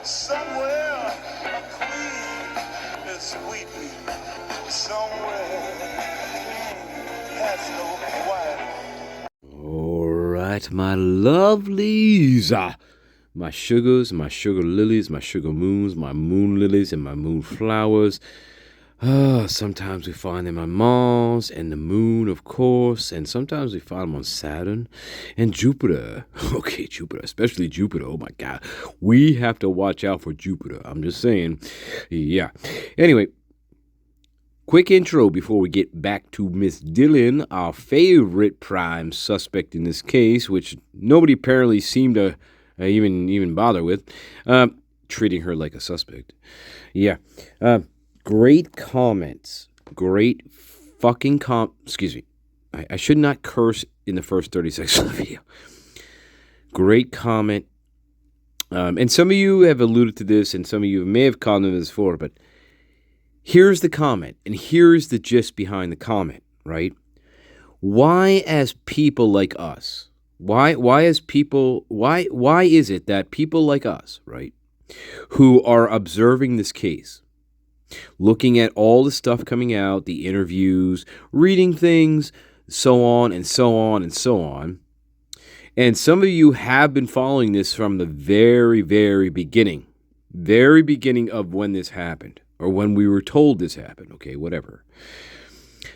Somewhere a queen is weeping. Somewhere has no quiet. All right, my lovelies. My sugars, my sugar lilies, my sugar moons, my moon lilies, and my moon flowers. Sometimes we find them on Mars and the moon, of course, and sometimes we find them on Saturn and Jupiter. Okay, Jupiter, especially Jupiter. Oh my God, we have to watch out for Jupiter. I'm just saying. Yeah. Anyway, quick intro before we get back to Miss Dylan, our favorite prime suspect in this case, which nobody apparently seemed to even bother with, treating her like a suspect. Yeah. Great comments. Great fucking excuse me. I should not curse in the first 30 seconds of the video. Great comment. And some of you have alluded to this, and some of you may have commented this before, but here's the comment, and here's the gist behind the comment, right? Why, as people like us, why is it that people like us, right, who are observing this case, looking at all the stuff coming out, the interviews, reading things, so on and so on and so on, and some of you have been following this from the very, very beginning of when this happened, or when we were told this happened, okay, whatever.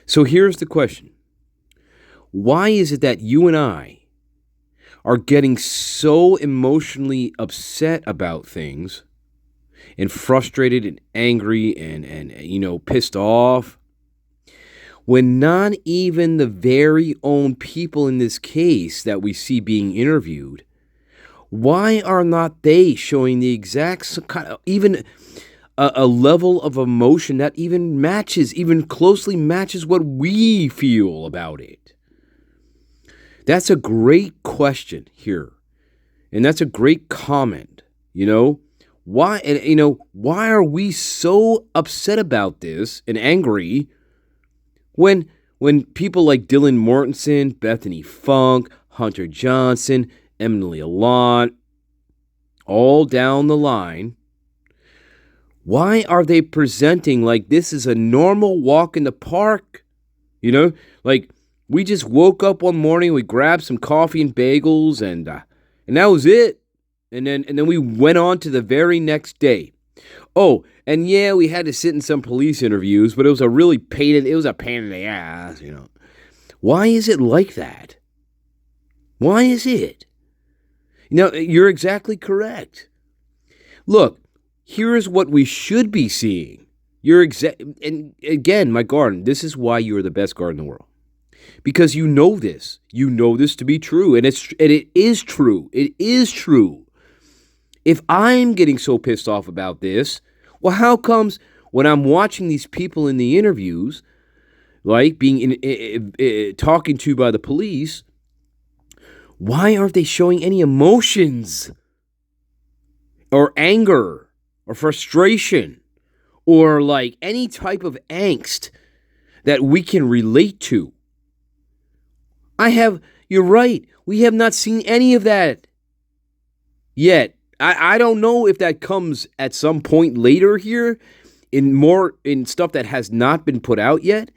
So here's the question. Why is it that you and I are getting so emotionally upset about things and frustrated and angry and pissed off when not even the very own people in this case that we see being interviewed, why are not they showing the exact kind of, even a level of emotion that even closely matches what we feel about it? That's a great question here. And that's a great comment, Why are we so upset about this and angry when people like Dylan Mortensen, Bethany Funk, Hunter Johnson, Emily Allant, all down the line, why are they presenting like this is a normal walk in the park? Like we just woke up one morning, we grabbed some coffee and bagels, and that was it. And then we went on to the very next day. Oh, and yeah, we had to sit in some police interviews, but it was a pain in the ass, Why is it like that? Why is it? You're exactly correct. Look, here's what we should be seeing. And again, my garden, this is why you're the best garden in the world. Because you know this. You know this to be true. And it is true. It is true. If I'm getting so pissed off about this, well, how comes when I'm watching these people in the interviews, like being talking to by the police, why aren't they showing any emotions or anger or frustration or like any type of angst that we can relate to? You're right. We have not seen any of that yet. I don't know if that comes at some point later here in stuff that has not been put out yet.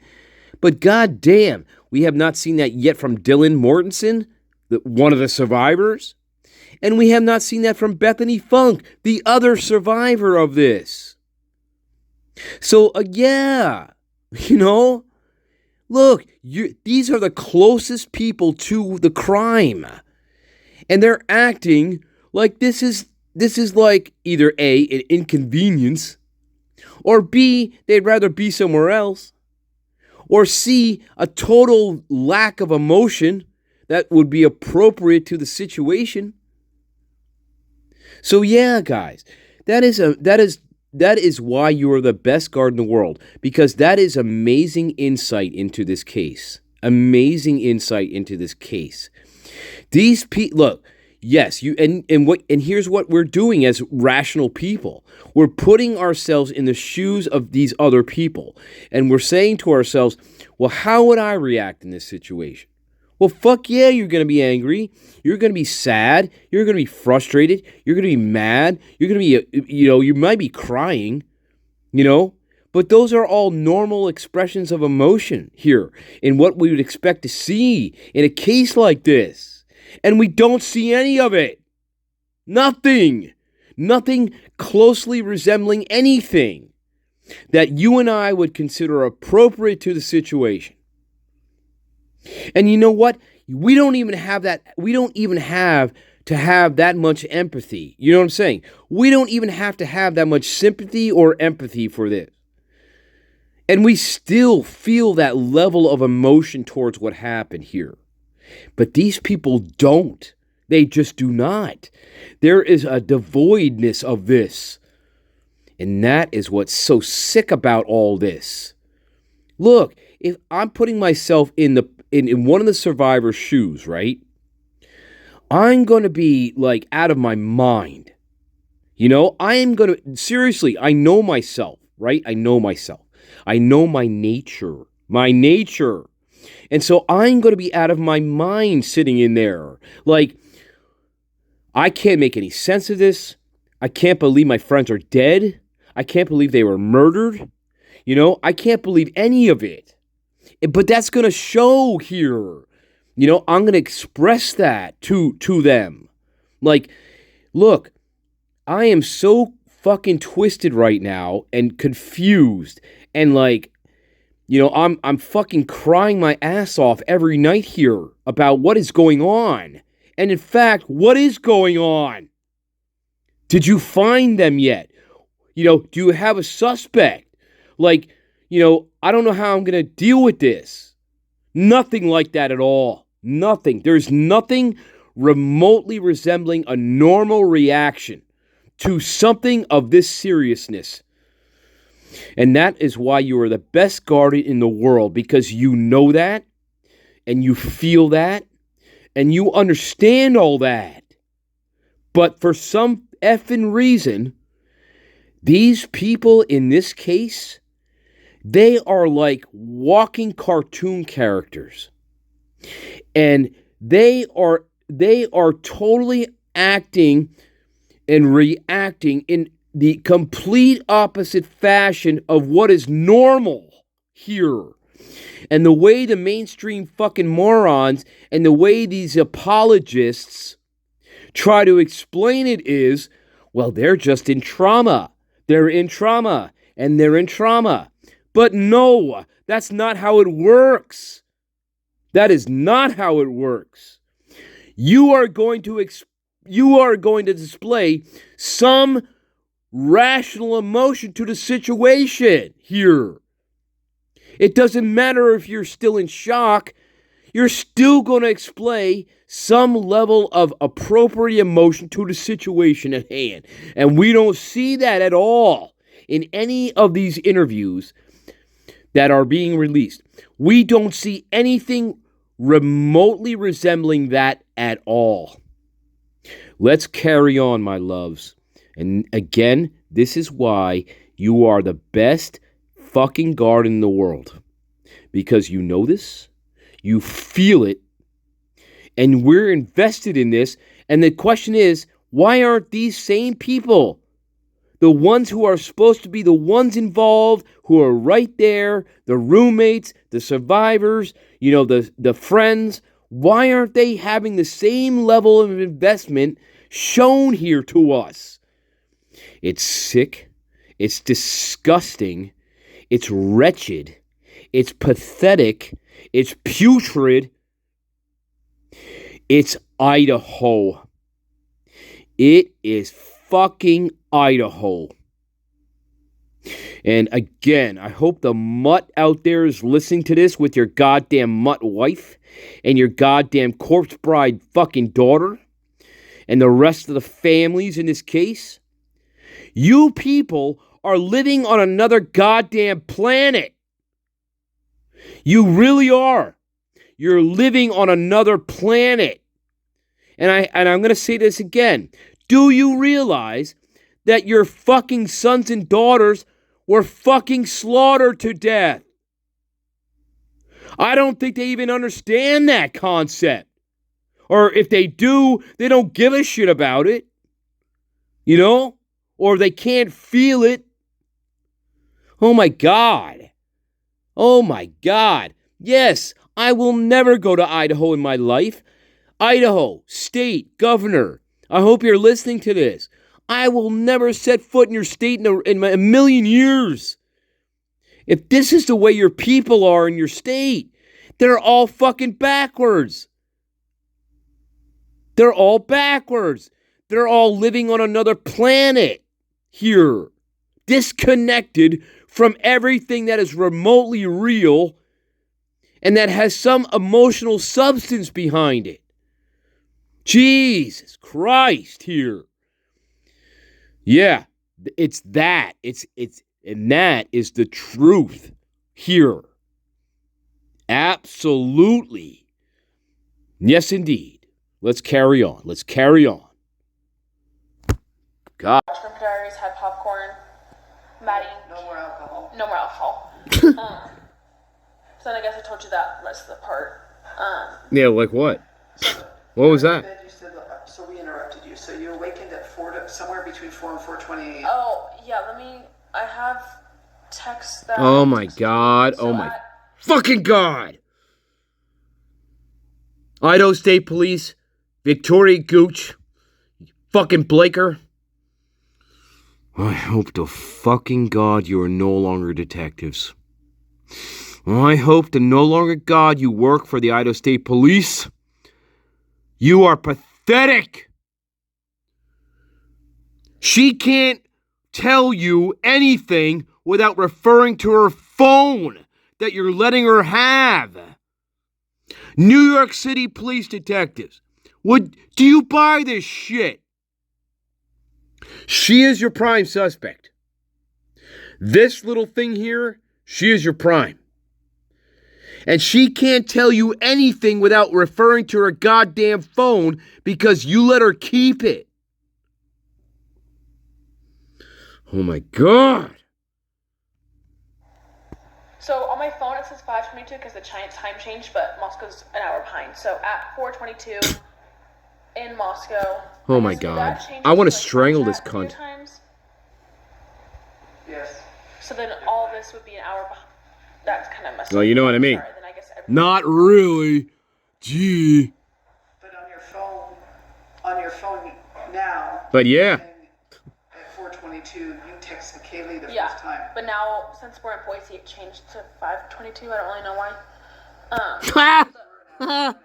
But goddamn, we have not seen that yet from Dylan Mortensen, one of the survivors. And we have not seen that from Bethany Funk, the other survivor of this. So, look, these are the closest people to the crime. And they're acting like this is like either A, an inconvenience, or B, they'd rather be somewhere else, or C, a total lack of emotion that would be appropriate to the situation. So yeah, guys, that is why you are the best guard in the world, because that is amazing insight into this case. Amazing insight into this case. These people, look, yes, and here's what we're doing as rational people. We're putting ourselves in the shoes of these other people, and we're saying to ourselves, well, how would I react in this situation? Well, fuck yeah, you're going to be angry. You're going to be sad. You're going to be frustrated. You're going to be mad. You're going to be, you might be crying, But those are all normal expressions of emotion here in what we would expect to see in a case like this. And we don't see any of it. Nothing. Nothing closely resembling anything that you and I would consider appropriate to the situation. And you know what? We don't even have that. We don't even have to have that much empathy. You know what I'm saying? We don't even have to have that much sympathy or empathy for this. And we still feel that level of emotion towards what happened here. But these people don't. They just do not. There is a devoidness of this. And that is what's so sick about all this. Look, if I'm putting myself in one of the survivors' shoes, right? I'm going to be like out of my mind. I am going to, seriously, I know myself, right? I know myself. I know my nature. And so I'm going to be out of my mind sitting in there. Like, I can't make any sense of this. I can't believe my friends are dead. I can't believe they were murdered. I can't believe any of it. But that's going to show here. I'm going to express that to them. Like, look, I am so fucking twisted right now and confused. And like, I'm fucking crying my ass off every night here about what is going on. And in fact, what is going on? Did you find them yet? Do you have a suspect? Like, I don't know how I'm going to deal with this. Nothing like that at all. Nothing. There's nothing remotely resembling a normal reaction to something of this seriousness. And that is why you are the best guardian in the world, because you know that, and you feel that, and you understand all that. But for some effing reason, these people in this case, they are like walking cartoon characters. And they are totally acting and reacting in the complete opposite fashion of what is normal here. And the way the mainstream fucking morons and the way these apologists try to explain it is, well, they're just in trauma. They're in trauma. And they're in trauma. But no, that's not how it works. That is not how it works. You are going to display some rational emotion to the situation here. It doesn't matter if you're still in shock. You're still going to display some level of appropriate emotion to the situation at hand. And we don't see that at all in any of these interviews that are being released. We don't see anything remotely resembling that at all. Let's carry on, my loves. And again, this is why you are the best fucking guard in the world. Because you know this, you feel it, and we're invested in this. And the question is, why aren't these same people, the ones who are supposed to be the ones involved, who are right there, the roommates, the survivors, the friends, why aren't they having the same level of investment shown here to us? It's sick. It's disgusting. It's wretched. It's pathetic. It's putrid. It's Idaho. It is fucking Idaho. And again, I hope the mutt out there is listening to this with your goddamn mutt wife and your goddamn corpse bride fucking daughter and the rest of the families in this case. You people are living on another goddamn planet. You really are. You're living on another planet. And I'm going to say this again. Do you realize that your fucking sons and daughters were fucking slaughtered to death? I don't think they even understand that concept. Or if they do, they don't give a shit about it. You know? Or they can't feel it. Oh my God. Oh my God. Yes, I will never go to Idaho in my life. Idaho, state, governor, I hope you're listening to this. I will never set foot in your state in a million years. If this is the way your people are in your state, they're all fucking backwards. They're all backwards. They're all living on another planet here, disconnected from everything that is remotely real and that has some emotional substance behind it. Jesus Christ here. Yeah, it's that. And that is the truth here. Absolutely. Yes, indeed. Let's carry on. Let's carry on. God. Shrimp Diaries had popcorn. Maddie. No more alcohol. No more alcohol. So then I guess I told you that rest of the part. Yeah, like what? What was that? You said, so we interrupted you. So you awakened at somewhere between 4 and 4:20 a.m. Oh, yeah, I have text that. Oh my God. So Oh my fucking God. Idaho State Police, Victoria Gooch, fucking Blaker. I hope to fucking God you are no longer detectives. I hope to no longer God you work for the Idaho State Police. You are pathetic. She can't tell you anything without referring to her phone that you're letting her have. New York City police detectives, do you buy this shit? She is your prime suspect. This little thing here, she is your prime. And she can't tell you anything without referring to her goddamn phone because you let her keep it. Oh my God. So on my phone it says 5:22 because the time changed, but Moscow's an hour behind. So at 4:22 in Moscow. Oh my God. I want to strangle this cunt. Yes. So then all this would be an hour behind. That's kind of messed up. Well, you know what I mean. Sorry, then I guess Not really. Gee. But on your phone now. But yeah. At 4:22, you texted Kaylee the Yeah, first time. but now since we're in Boise, it changed to 5:22. I don't really know why. Yeah,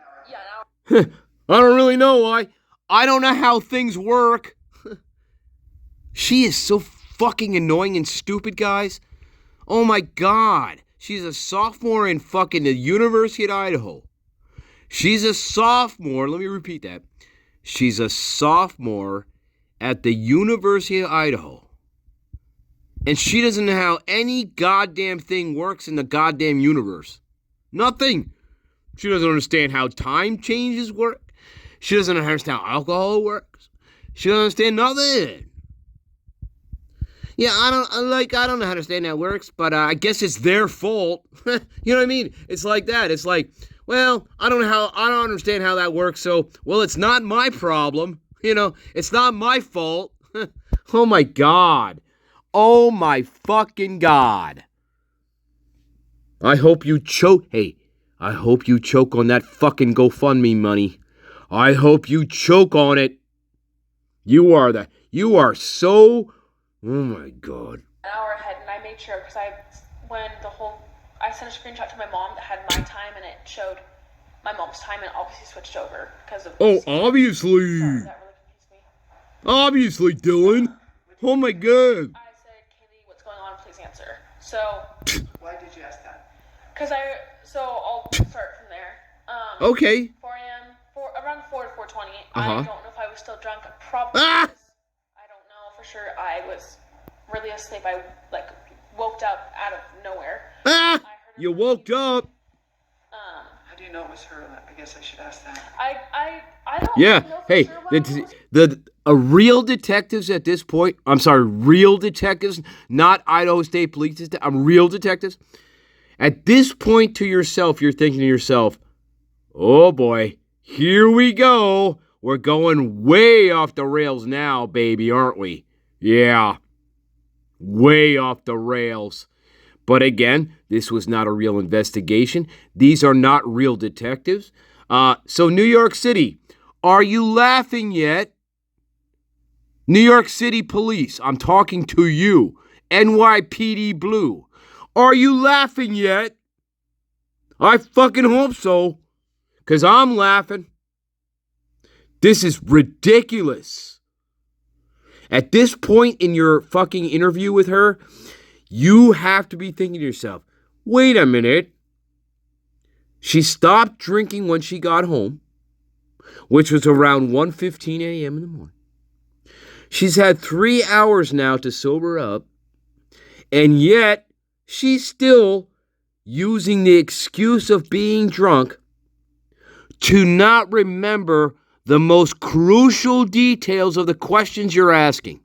an hour. I don't really know why. I don't know how things work. She is so fucking annoying and stupid, guys. Oh my God. She's a sophomore in fucking the University of Idaho. She's a sophomore. Let me repeat that. She's a sophomore at the University of Idaho. And she doesn't know how any goddamn thing works in the goddamn universe. Nothing. She doesn't understand how time changes work. She doesn't understand how alcohol works. She doesn't understand nothing. Yeah, I don't know how to understand how it works, but I guess it's their fault. You know what I mean? It's like that. It's like, well, I don't understand how that works, so, well, it's not my problem. You know, it's not my fault. Oh my God. Oh my fucking God. I hope you choke. Hey, I hope you choke on that fucking GoFundMe money. I hope you choke on it. You are so, oh my God. An hour ahead, and I made sure because I sent a screenshot to my mom that had my time, and it showed my mom's time, and obviously switched over because of. Oh, obviously. Sorry, that really confused me. Obviously, Dylan. Oh my God. I said, Kaylee, what's going on? Please answer. So. Why did you ask that? So I'll start from there. Okay. 4 a.m. Around 4 to 4:20. I Uh-huh. don't know if I was still drunk. Probably. Ah! Was. I don't know for sure. I was really asleep. I woke up out of nowhere. Ah! You woke up. How do you know it was her? I guess I should ask that. I don't Yeah. know for Hey, sure what it was. the real detectives at this point. I'm sorry, real detectives, not Idaho State Police. I'm real detectives. At this point to yourself, you're thinking to yourself, oh boy, here we go. We're going way off the rails now, baby, aren't we? Yeah, way off the rails. But again, this was not a real investigation. These are not real detectives. So New York City, are you laughing yet? New York City Police, I'm talking to you. NYPD Blue, are you laughing yet? I fucking hope so, because I'm laughing. This is ridiculous. At this point in your fucking interview with her, you have to be thinking to yourself, wait a minute. She stopped drinking when she got home, which was around 1:15 a.m. in the morning. She's had 3 hours now to sober up, and yet she's still using the excuse of being drunk to not remember the most crucial details of the questions you're asking.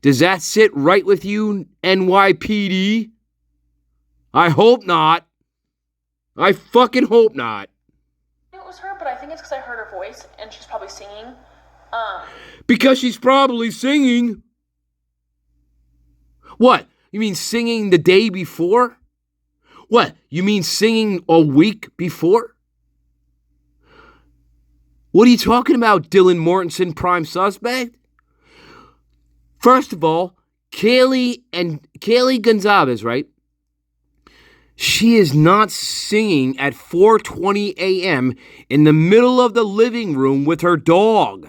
Does that sit right with you, NYPD? I hope not. I fucking hope not. It was her, but I think it's because I heard her voice, and she's probably singing. Because she's probably singing. What? You mean singing the day before? What? You mean singing a week before? What are you talking about, Dylan Mortensen, prime suspect? First of all, Kaylee Gonzalez, right? She is not singing at 4:20 a.m. in the middle of the living room with her dog.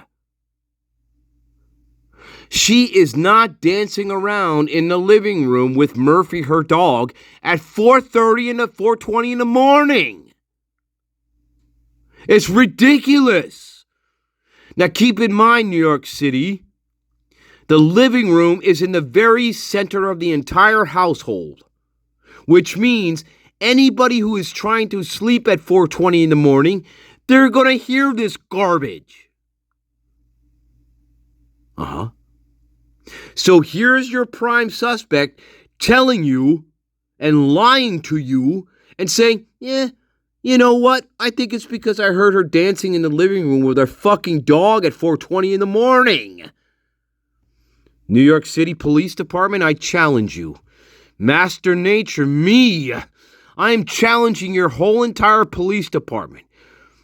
She is not dancing around in the living room with Murphy, her dog, at 4:30 and 4:20 in the morning. It's ridiculous. Now keep in mind, New York City, the living room is in the very center of the entire household, which means anybody who is trying to sleep at 4:20 in the morning, they're going to hear this garbage. So here's your prime suspect telling you and lying to you and saying, yeah, you know what? I think it's because I heard her dancing in the living room with her fucking dog at 4:20 in the morning. New York City Police Department, I challenge you. Master Nature, me, I am challenging your whole entire police department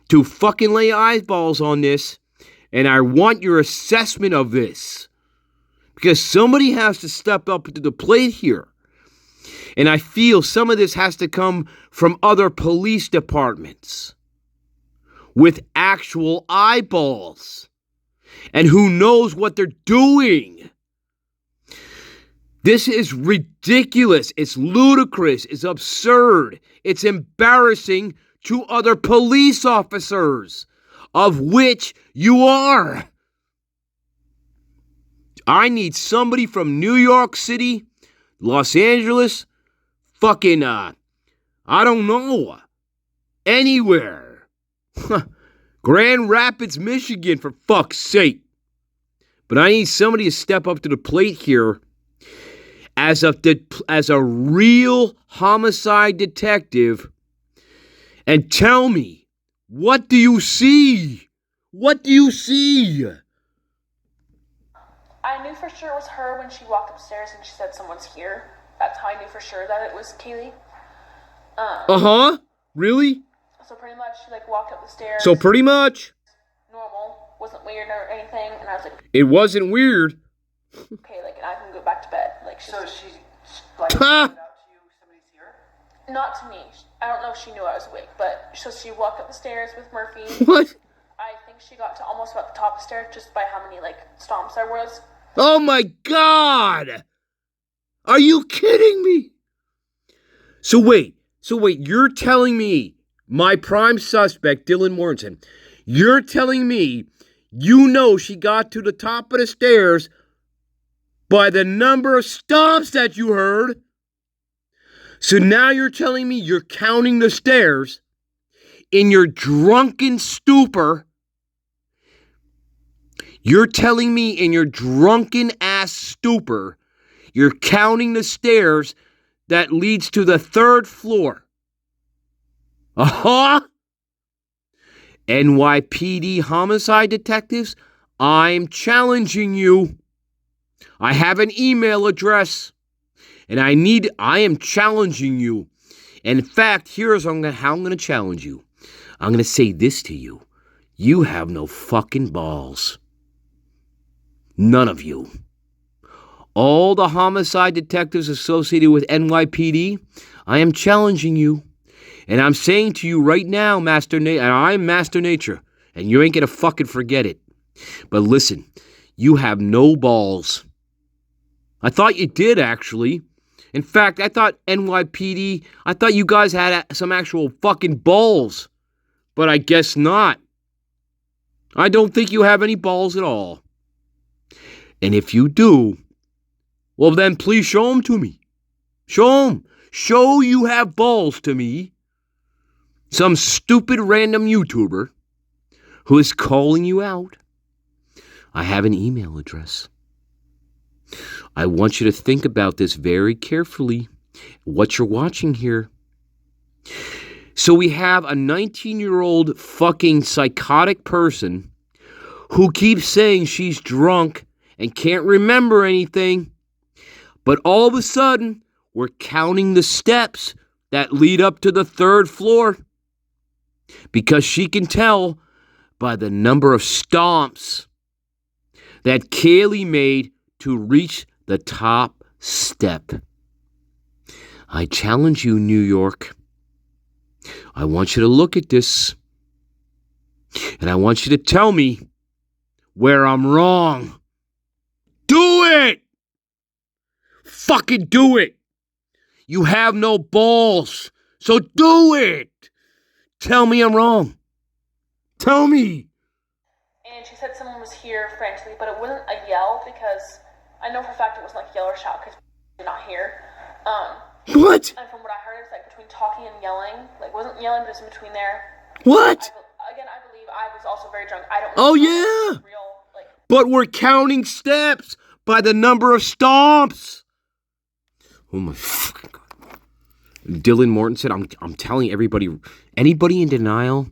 to fucking lay eyeballs on this, and I want your assessment of this. Because somebody has to step up to the plate here. And I feel some of this has to come from other police departments with actual eyeballs and who knows what they're doing. This is ridiculous. It's ludicrous. It's absurd. It's embarrassing to other police officers, of which you are. I need somebody from New York City, Los Angeles, fucking, I don't know, anywhere. Grand Rapids, Michigan, for fuck's sake. But I need somebody to step up to the plate here as a real homicide detective and tell me, what do you see? What do you see? I knew for sure it was her when she walked upstairs and she said someone's here. That's how I knew for sure that it was Kaylee. Really? So pretty much she walked up the stairs. So pretty much. Normal. Wasn't weird or anything. And I was like, It wasn't weird. okay, I can go back to bed. So she pointed out to you somebody's here? Not to me. I don't know if she knew I was awake, but so she walked up the stairs with Murphy. What? I think she got to almost about the top of the stairs just by how many stomps there was. Oh my God! Are you kidding me? So wait, you're telling me, my prime suspect, Dylan Mortensen, you're telling me you know she got to the top of the stairs by the number of stomps that you heard? So now you're telling me you're counting the stairs in your drunken stupor. You're telling me in your drunken ass stupor, you're counting the stairs that leads to the 3rd floor. Uh-huh. NYPD homicide detectives, I'm challenging you. I have an email address, and I am challenging you. And in fact, here's how I'm going to challenge you. I'm going to say this to you. You have no fucking balls. None of you. All the homicide detectives associated with NYPD, I am challenging you. And I'm saying to you right now, Master Nature, and I'm Master Nature, and you ain't going to fucking forget it. But listen, you have no balls. I thought you did, actually. In fact, I thought NYPD, I thought you guys had some actual fucking balls. But I guess not. I don't think you have any balls at all. And if you do, well then please show them to me. Show them. Show you have balls to me. Some stupid random YouTuber who is calling you out. I have an email address. I want you to think about this very carefully, what you're watching here. So we have a 19-year-old fucking psychotic person who keeps saying she's drunk and can't remember anything. But all of a sudden, we're counting the steps that lead up to the 3rd floor. Because she can tell by the number of stomps that Kaylee made to reach the top step. I challenge you, New York. I want you to look at this. And I want you to tell me where I'm wrong. Do it! Fucking do it! You have no balls, so do it! Tell me I'm wrong. Tell me. And she said someone was here frantically, but it wasn't a yell because I know for a fact it wasn't like yell or shout because you're not here. What? And from what I heard, it's like between talking and yelling. Like, wasn't yelling, but it's in between there. What? I believe I was also very drunk. I don't know. Oh, yeah. Real, like. But we're counting steps by the number of stomps. Oh, my fucking God. Dylan Mortensen, I'm telling everybody, anybody in denial,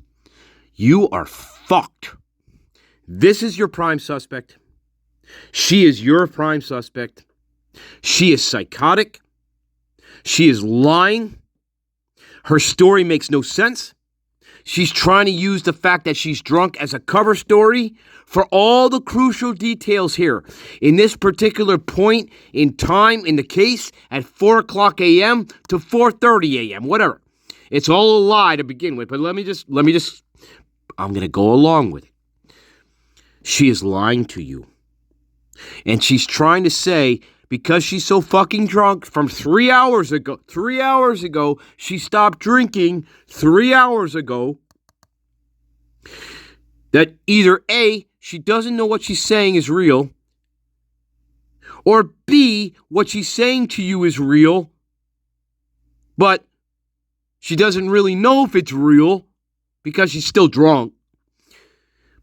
you are fucked. This is your prime suspect. She is your prime suspect. She is psychotic. She is lying. Her story makes no sense. She's trying to use the fact that she's drunk as a cover story for all the crucial details here. In this particular point in time in the case at 4 o'clock a.m. to 4:30 a.m., whatever. It's all a lie to begin with, but let me just, I'm going to go along with it. She is lying to you. And she's trying to say, because she's so fucking drunk from 3 hours ago, she stopped drinking 3 hours ago, that either A, she doesn't know what she's saying is real, or B, what she's saying to you is real, but she doesn't really know if it's real because she's still drunk.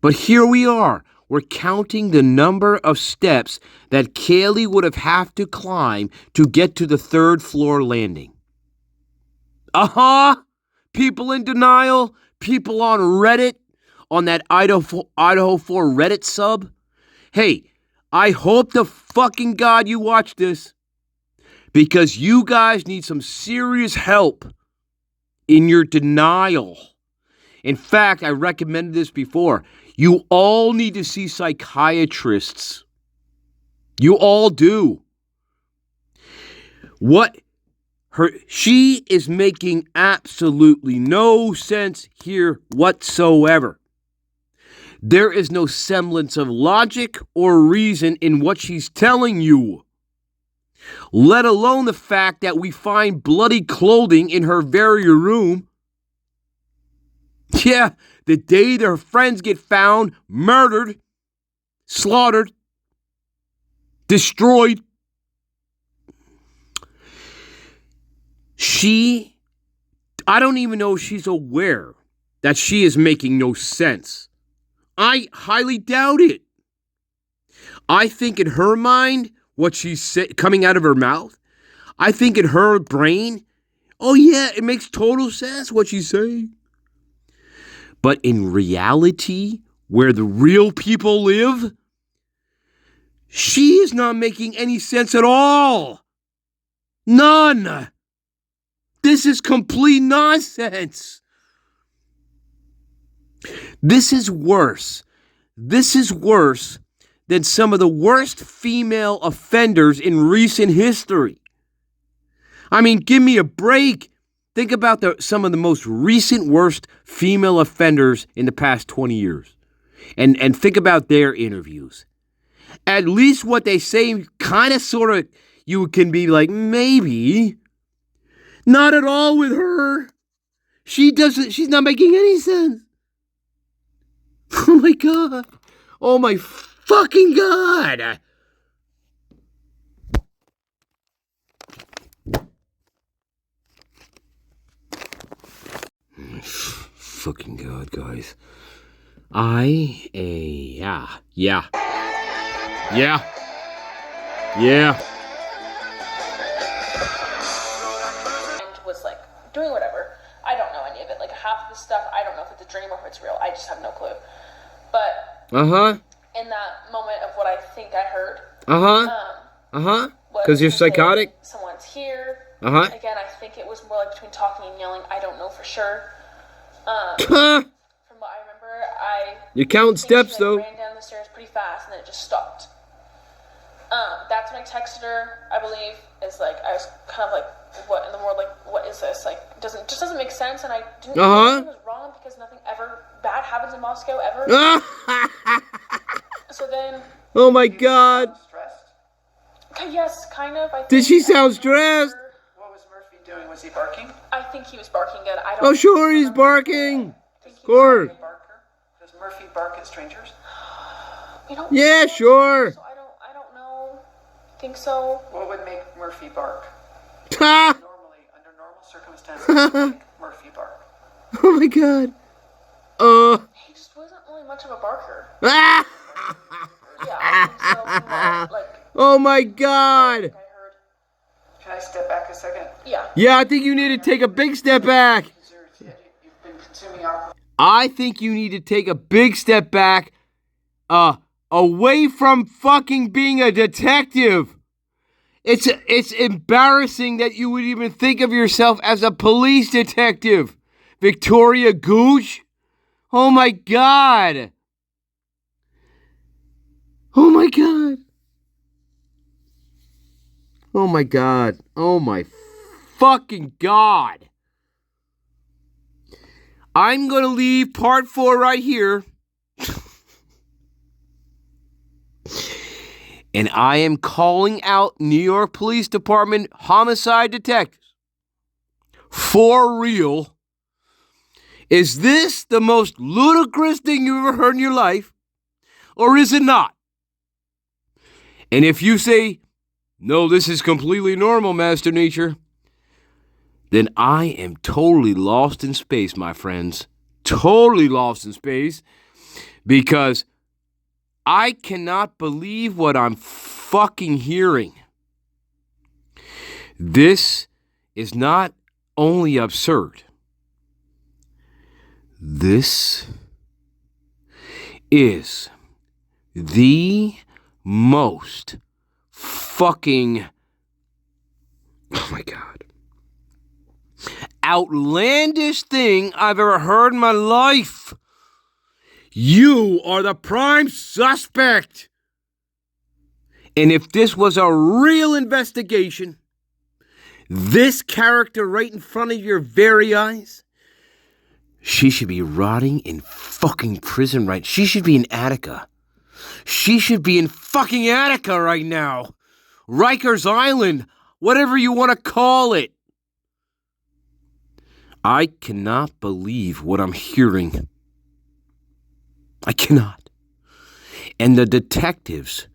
But here we are. We're counting the number of steps that Kaylee would have to climb to get to the 3rd floor landing. People in denial, people on Reddit, on that Idaho 4 Reddit sub. Hey, I hope to fucking God you watch this, because you guys need some serious help in your denial. In fact, I recommended this before. You all need to see psychiatrists. You all do. She is making absolutely no sense here whatsoever. There is no semblance of logic or reason in what she's telling you. Let alone the fact that we find bloody clothing in her very room. Yeah, the day their friends get found, murdered, slaughtered, destroyed. I don't even know if she's aware that she is making no sense. I highly doubt it. I think in her mind, what she's coming out of her mouth, I think in her brain, oh yeah, it makes total sense what she's saying. But in reality, where the real people live, she is not making any sense at all. None. This is complete nonsense. This is worse. This is worse than some of the worst female offenders in recent history. I mean, give me a break. Think about some of the most recent worst female offenders in the past 20 years. And think about their interviews. At least what they say kind of sort of, you can be like, maybe. Not at all with her. She's not making any sense. Oh my God. Oh my fucking God. Fucking God, guys. Yeah. Was like doing whatever. I don't know any of it. Like half of the stuff, I don't know if it's a dream or if it's real. I just have no clue. But in that moment of what I think I heard, Because you're psychotic. Someone's here. Again, I think it was more like between talking and yelling. I don't know for sure. From what I remember, You're counting steps, she, though. Ran down the stairs pretty fast, and then it just stopped. That's when I texted her. I believe is like I was kind of like, what in the world? Like, what is this? Like, doesn't make sense. And I didn't think it was wrong because nothing ever bad happens in Moscow ever. So then. Oh my God. Stressed? Yes, kind of. Did she sound stressed? What was Murphy doing? Was he barking? I think he was barking good. I don't. Oh sure, he's barking. Of course. Does Murphy bark at strangers? Yeah, sure. So I don't know. Think so. What would make Murphy bark? Ha! Normally, under normal circumstances, what would make Murphy bark? Oh my God. He just wasn't really much of a barker. Ah! Yeah, I think so. Like. Oh my God. I heard. Can I step back a second? Yeah. Yeah, I think you need to take a big step back. You've been consuming alcohol. I think you need to take a big step back, away from fucking being a detective. It's embarrassing that you would even think of yourself as a police detective. Victoria Gooch? Oh my God. Oh my God. Oh my God. Oh my fucking God. I'm going to leave part 4 right here. And I am calling out New York Police Department homicide detectives. For real. Is this the most ludicrous thing you've ever heard in your life? Or is it not? And if you say, no, this is completely normal, Master Nature, then I am totally lost in space, my friends. Totally lost in space. Because I cannot believe what I'm fucking hearing. This is not only absurd. This is the most fucking, oh my God, outlandish thing I've ever heard in my life. You are the prime suspect. And if this was a real investigation, this character right in front of your very eyes, she should be rotting in fucking prison right. She should be in Attica. She should be in fucking Attica right now. Rikers Island, whatever you want to call it. I cannot believe what I'm hearing. I cannot. And the detectives,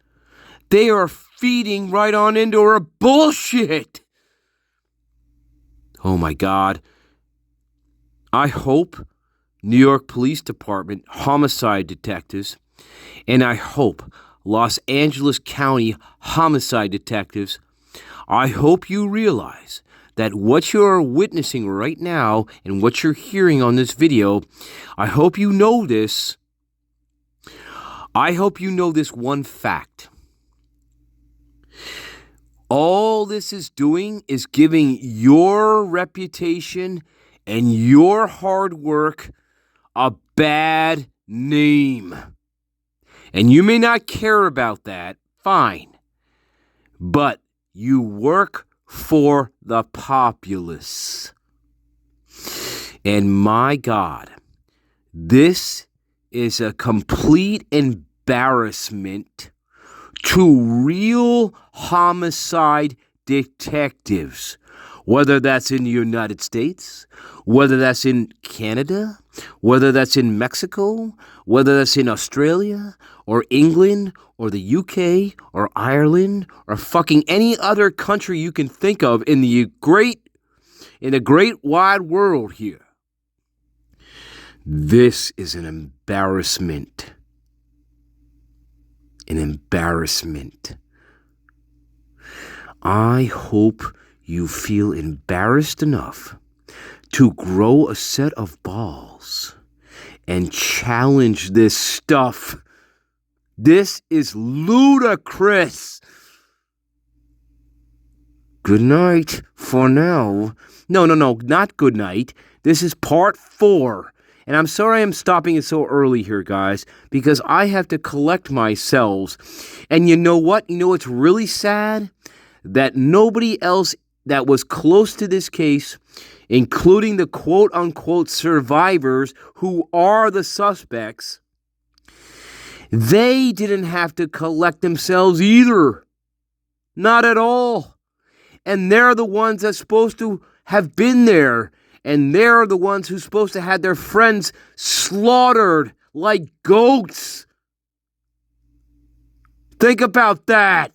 they are feeding right on into her bullshit. Oh my God. I hope New York Police Department homicide detectives, and I hope Los Angeles County homicide detectives I hope you realize that what you're witnessing right now and what you're hearing on this video, I hope you know this. I hope you know this one fact. All this is doing is giving your reputation and your hard work a bad name. And you may not care about that, fine. But you work for the populace. And my God, this is a complete embarrassment to real homicide detectives, whether that's in the United States, whether that's in Canada, whether that's in Mexico, whether that's in Australia or England or the UK or Ireland or fucking any other country you can think of in the great wide world here. This is an embarrassment. An embarrassment. I hope you feel embarrassed enough to grow a set of balls and challenge this stuff. This is ludicrous. Good night for now. No, not good night. This is part 4. And I'm sorry I'm stopping it so early here, guys, because I have to collect myself. And you know what? You know what's really sad? That nobody else that was close to this case, including the quote-unquote survivors who are the suspects, they didn't have to collect themselves either. Not at all. And they're the ones that's supposed to have been there. And they're the ones who's supposed to have their friends slaughtered like goats. Think about that.